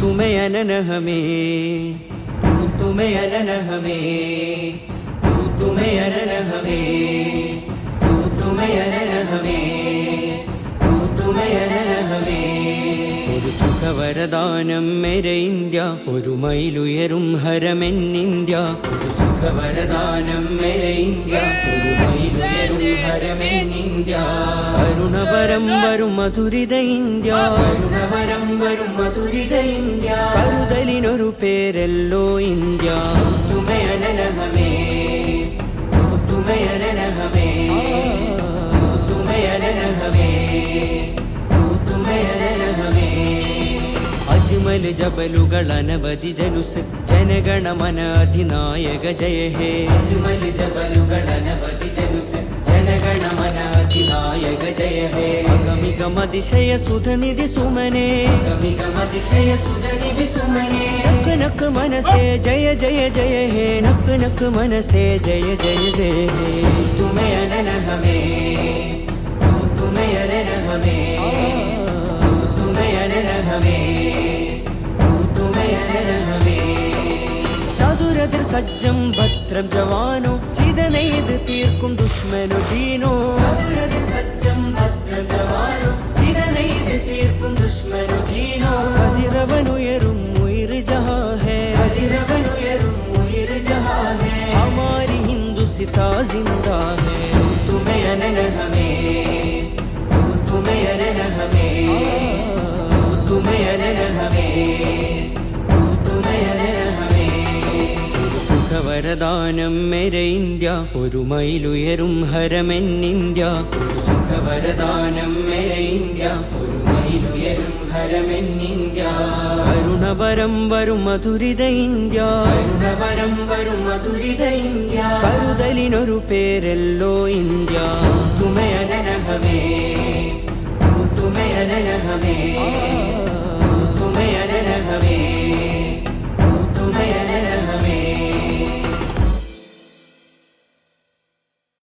तुम्हें अनन हमें, तुम्हें अनन हमें, तुम्हें अनन हमें, तुम्हें अनन हमें, तुम्हें अनन हमें. ഒരു സുഖവരദാനം മേരെ ഇന്ത്യ, ഒരു മൈലുയരും ഹരമെൻ ഇന്ത്യ. ഒരു സുഖവരദാനം മേരെ ഇന്ത്യ, ഒരു മൈലുയരും ഹരമെൻ ഇന്ത്യ. കരുണവരം വരും മധുരിത ഇന്ത്യ, കരുണവരം വരും മധുരിത ഇന്ത്യ. കരുതലിനൊരു പേരല്ലോ ഇന്ത്യ. തുമേ അനന ഹമേ, തുമേ അനന ഹമേ, തുമേ അനന ഹമേ, തുമേ അനന ഹമേ. അജ്മൽ ജബലുകൾ അനവധി ജനുസ്, ജനഗണമന അധിനായക ജയ ഹേ. അജ്മൽ ജബലുകൾ അനവധി ജനുസ്, ജനഗണമന അധിനായക ജയ ഹേ. അഗമികമതിശയ സുധനിധി സുമനേ, അഗമികമതിശയ സുധനിധി സുമനേ. നക്ക് നക്ക് മനസേ ജയ ജയ ജയ ഹേ, നക്ക് നക്ക് മനസേ ജയ ജയ ജയ ഹേ. തുമേ അനന ഹമേ, തുമേ അനന ഹമേ, തുമേ അനന ഹമേ, തുമേ അനന ഹമേ. ചതുരതിർ സജ്ജം ഭദ്രം ജവാനോ, ചിതനെയ്ത് തീർക്കും ദുഷ്മനു ജീനോ. ചതുരതിർ സജ്ജം ഭദ്രം ജവാനോ, ചിതനെയ്ത് തീർക്കും ദുഷ്മനു ജീനോ. കതിരവനുയരും ഉയിർ ജഹാ ഹേ, കതിരവനുയരും ഉയിർ ജഹാ ഹേ. ഹമാരി ഹിന്ദുസിതാ ജിന്ദാ ഹേ. തുമേ അനന ഹമേ, തുമേ അനന ഹമേ, തുമേ അനന ഹമേ, തുമേ അനന ഹമേ. ഒരു സുഖവരദാനം മേരെ ഇന്ത്യ, ഒരു മൈലുയരും ഹരമെൻ ഇന്ത്യ. ഒരു സുഖവരദാനം മേരെ ഇന്ത്യ, ഒരു മൈലുയരും ഹരമെൻ ഇന്ത്യ. കരുണവരം വരും മധുരിത ഇന്ത്യ, കരുണവരം വരും മധുരിത ഇന്ത്യ. കരുതലിനൊരു പേരല്ലോ ഇന്ത്യ. തുമേ അനന ഹമേ, തുമേ അനന ഹമേ, തുമേ അനന ഹമേ,